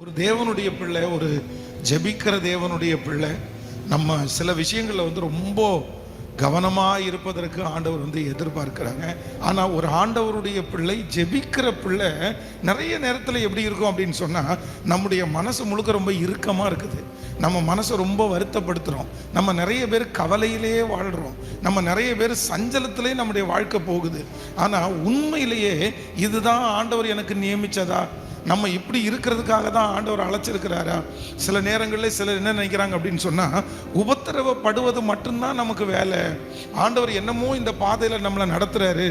ஒரு தேவனுடைய பிள்ளை, ஒரு ஜெபிக்கிற தேவனுடைய பிள்ளை நம்ம சில விஷயங்களில் ரொம்ப கவனமாக இருப்பதற்கு ஆண்டவர் எதிர்பார்க்கிறாங்க. ஆனால் ஒரு ஆண்டவருடைய பிள்ளை, ஜெபிக்கிற பிள்ளை நிறைய நேரத்தில் எப்படி இருக்கும் அப்படின்னு சொன்னால், நம்முடைய மனசு முழுக்க ரொம்ப இறுக்கமாக இருக்குது. நம்ம மனசை ரொம்ப வருத்தப்படுத்துகிறோம். நம்ம நிறைய பேர் கவலையிலேயே வாழ்கிறோம். நம்ம நிறைய பேர் சஞ்சலத்திலே நம்முடைய வாழ்க்கை போகுது. ஆனால் உண்மையிலேயே இதுதான் ஆண்டவர் எனக்கு நியமித்ததா, நம்ம இப்படி இருக்கிறதுக்காக தான் ஆண்டவர் அழைச்சிருக்கிறாரா? சில நேரங்களில் சிலர் என்ன நினைக்கிறாங்க அப்படின்னு சொன்னால், உபத்திரவப்படுவது மட்டும்தான் நமக்கு வேலை. ஆண்டவர் என்னமோ இந்த பாதையில் நம்மளை நடத்துகிறாரு.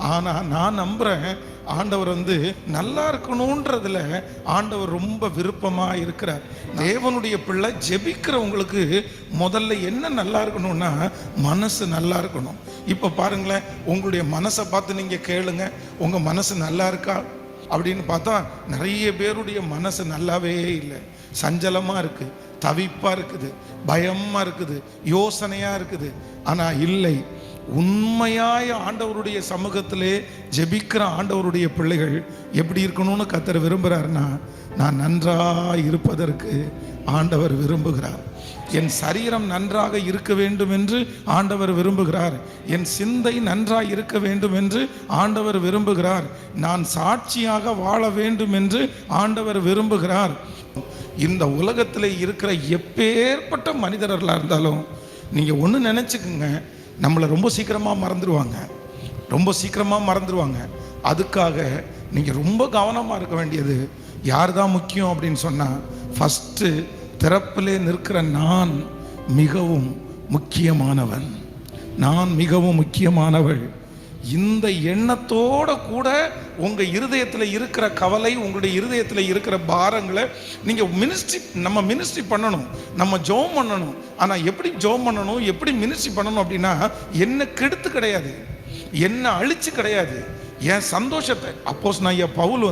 ஆனால் நான் நம்புகிறேன், ஆண்டவர் நல்லா இருக்கணுன்றதுல ஆண்டவர் ரொம்ப விருப்பமாக இருக்கிறார். தேவனுடைய பிள்ளை ஜெபிக்கிறவங்களுக்கு முதல்ல என்ன நல்லா இருக்கணும்னா, மனசு நல்லா இருக்கணும். இப்போ பாருங்களேன், உங்களுடைய மனசை பார்த்து நீங்கள் கேளுங்க, உங்கள் மனசு நல்லா இருக்கா அப்படின்னு பார்த்தா நிறைய பேருடைய மனசு நல்லாவே இல்லை. சஞ்சலமாக இருக்குது, தவிப்பாக இருக்குது, பயமாக இருக்குது, யோசனையாக இருக்குது. ஆனால் இல்லை, உண்மையாய் ஆண்டவருடைய சமூகத்திலே ஜெபிக்கிற ஆண்டவருடைய பிள்ளைகள் எப்படி இருக்கணும்னு கர்த்தர் விரும்புகிறாருன்னா, நான் நன்றாக இருப்பதற்கு ஆண்டவர் விரும்புகிறார். என் சரீரம் நன்றாக இருக்க வேண்டும் என்று ஆண்டவர் விரும்புகிறார். என் சிந்தை நன்றாக இருக்க வேண்டும் என்று ஆண்டவர் விரும்புகிறார். நான் சாட்சியாக வாழ வேண்டும் என்று ஆண்டவர் விரும்புகிறார். இந்த உலகத்தில் இருக்கிற எப்பேற்பட்ட மனிதர்களாக இருந்தாலும் நீங்கள் ஒன்று நினச்சிக்கோங்க, நம்மளை ரொம்ப சீக்கிரமாக மறந்துடுவாங்க. அதுக்காக நீங்கள் ரொம்ப கவனமாக இருக்க வேண்டியது யார் தான் முக்கியம் அப்படின்னு சொன்னால், ஃபஸ்ட்டு திறப்பிலே நிற்கிற நான் மிகவும் முக்கியமானவன், நான் மிகவும் முக்கியமானவள். இந்த எண்ணத்தோட கூட உங்கள் இருதயத்தில் இருக்கிற கவலை, உங்களுடைய இருதயத்தில் இருக்கிற பாரங்களை நீங்கள் நம்ம மினிஸ்ட்ரி பண்ணணும், நம்ம ஜெபம் பண்ணணும். ஆனால் எப்படி ஜெபம் பண்ணணும், எப்படி மினிஸ்ட்ரி பண்ணணும் அப்படின்னா, என்ன கெடுத்து கிடையாது, என்ன அழிச்சு கிடையாது, என் சந்தோஷத்தை. அப்போஸ்தலனாகிய பவுல்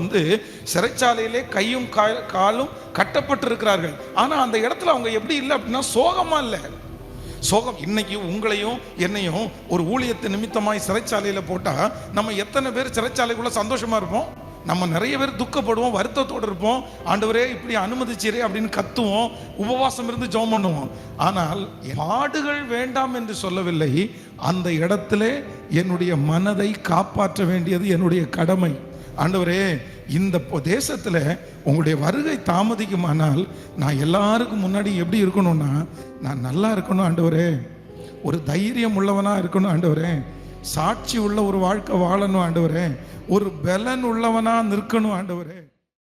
சிறைச்சாலையிலே கையும் காலும் கட்டப்பட்டிருக்கிறார்கள். ஆனால் அந்த இடத்துல அவங்க எப்படி இல்லை அப்படின்னா, சோகமா இல்லை. சோகம் இன்னைக்கு உங்களையும் என்னையும் ஒரு ஊழியத்தை நிமித்தமாய் சிறைச்சாலையில் போட்டால் நம்ம எத்தனை பேர் சிறைச்சாலைக்குள்ள சந்தோஷமா இருப்போம்? நம்ம நிறைய பேர் துக்கப்படுவோம், வருத்தத்தோடு இருப்போம். ஆண்டவரே இப்படி அனுமதிச்சீரே அப்படின்னு கத்துவோம், உபவாசம் இருந்து ஜெபம் பண்ணுவோம். ஆனால் பாடுகள் வேண்டாம் என்று சொல்லவில்லை. அந்த இடத்துல என்னுடைய மனதை காப்பாற்ற வேண்டியது என்னுடைய கடமை. ஆண்டவரே, இந்த தேசத்தில் உங்களுடைய வருகை தாமதிக்குமானால் நான் எல்லாருக்கும் முன்னாடி எப்படி இருக்கணும்னா, நான் நல்லா இருக்கணும் ஆண்டவரே, ஒரு தைரியம் உள்ளவனா இருக்கணும் ஆண்டவரே, சாட்சி உள்ள ஒரு வாழ்க்கை வாழணும் ஆண்டவரே, ஒரு பலன் உள்ளவனா நிற்கணும் ஆண்டவரே.